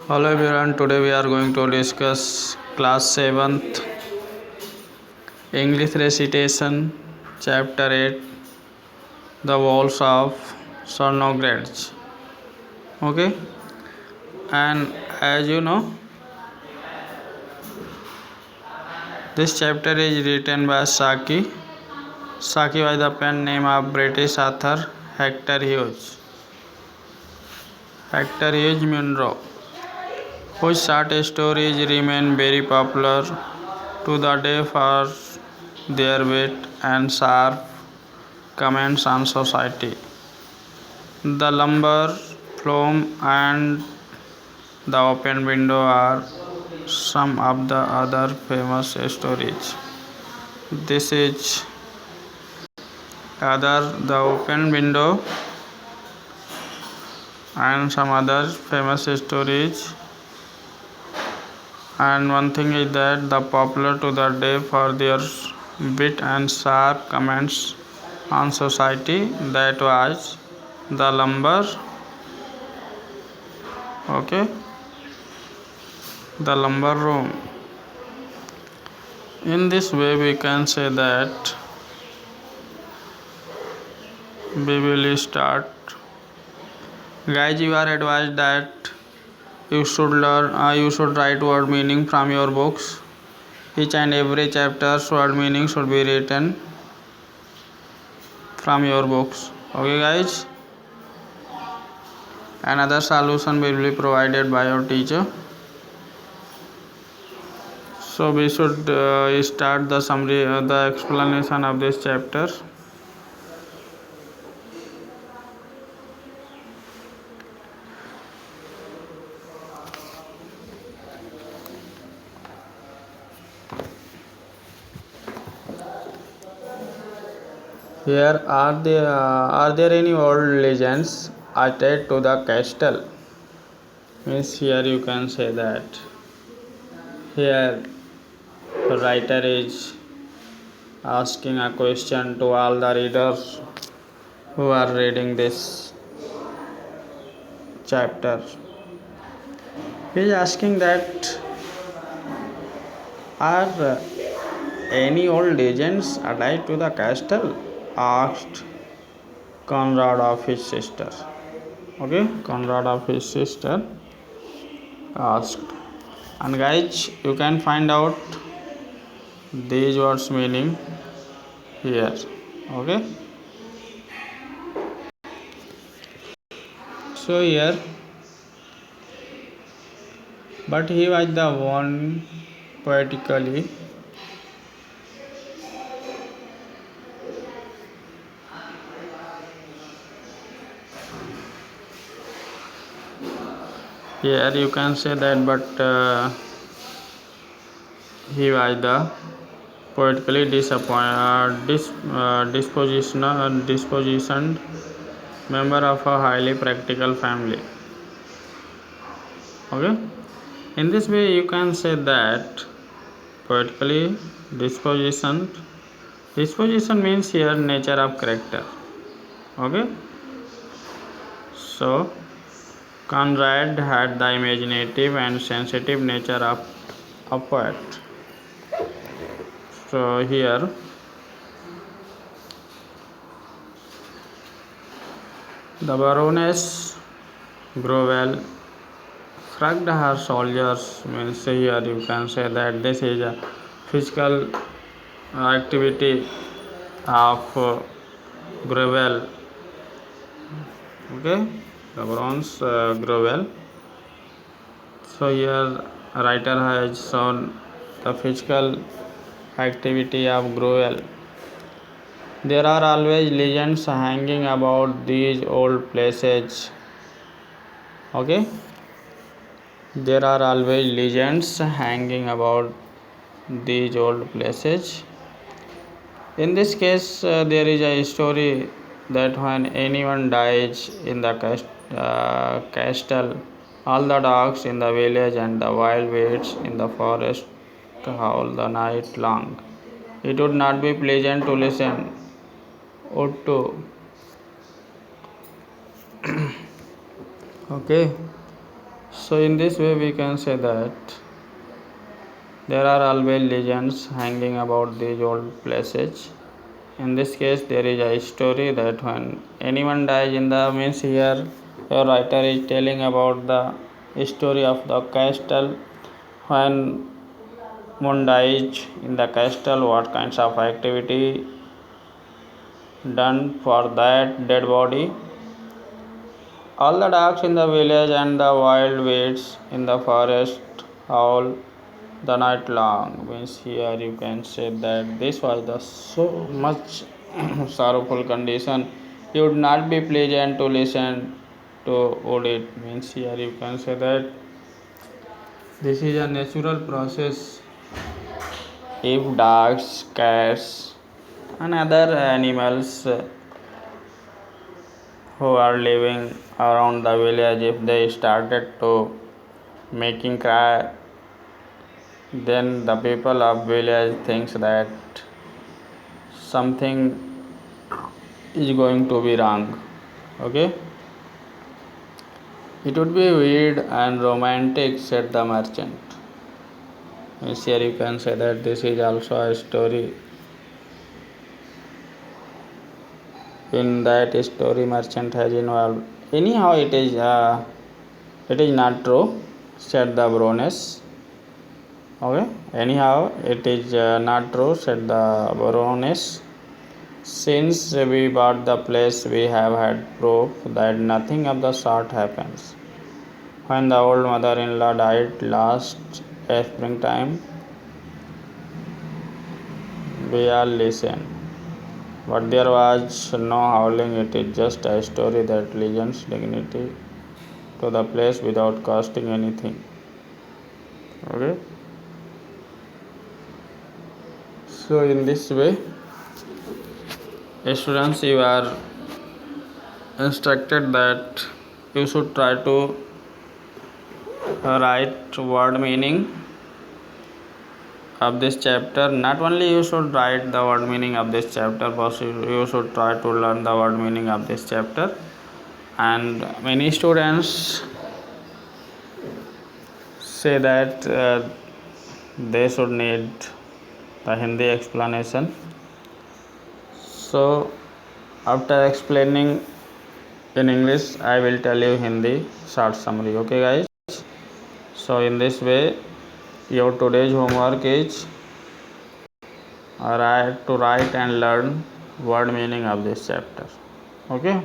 Hello everyone, today we are going to discuss class 7th English Recitation chapter 8 The Walls of Cernogratz. Okay, and as you know, this chapter is written by Saki by the pen name of British author Hector Hughes Munro, whose short stories remain very popular to the day for their wit and sharp comments on society. The lumber flume and the open window are some of the other famous stories. This is the open window and some other famous stories. And one thing is that the popular to the day for their wit and sharp comments on society. That was the lumber. Okay, the lumber room. In this way we can say that we will start. Guys, you are advised that you should write word meaning from your books. Each and every chapter's word meaning should be written from your books. Okay guys, another solution will be provided by your teacher. So we should start the summary, the explanation of this chapter. Here are there any old legends attached to the castle? Means here you can say that. Here the writer is asking a question to all the readers who are reading this chapter. He is asking that are any old legends attached to the castle? Asked Conrad of his sister. Okay, Conrad of his sister asked. And guys, you can find out these words meaning here. Okay, so here, but he was the one poetically here you can say that, but he was the poetically dispositioned member of a highly practical family. Okay, in this way you can say that poetically disposition means here nature of character. Okay, so Conrad had the imaginative and sensitive nature of a poet. So here the Baroness Grovel shrugged her shoulders. Means here you can say that this is a physical activity of Grovel. Okay, the Baroness Grovel. So here writer has shown the physical activity of Grovel. There are always legends hanging about these old places. Okay, there are always legends hanging about these old places. In this case, there is a story that when anyone dies in the castle, all the dogs in the village and the wild beasts in the forest howl the night long. It would not be pleasant to listen. Would to. Okay. So in this way we can say that there are always legends hanging about these old places. In this case there is a story that when anyone dies in the means here your writer is telling about the story of the castle. When one dies in the castle, what kinds of activity done for that dead body. All the dogs in the village and the wild beasts in the forest howl the night long. Means here you can say that this was the so much sorrowful condition. It would not be pleasant to listen to, would it? Means here you can say that this is a natural process. If dogs, cats and other animals who are living around the village, if they started to making cry, then the people of village thinks that something is going to be wrong. Okay, it would be weird and romantic, said the merchant. Means here you can say that this is also a story. In that story merchant has involved. Anyhow it is not true, said the baroness. Okay, anyhow it is not true, said the baroness. Since we bought the place we have had proof that nothing of the sort happens. When the old mother-in-law died last springtime, we all listened. But there was no howling, it is just a story that lends dignity to the place without costing anything. Okay? So in this way, students, you are instructed that you should try to write word meaning of this chapter. Not only you should write the word meaning of this chapter, but you should try to learn the word meaning of this chapter. And many students say that they should need the Hindi explanation. So after explaining in English, I will tell you Hindi short summary. Okay guys, so in this way your today's homework is to write and learn word meaning of this chapter. Okay.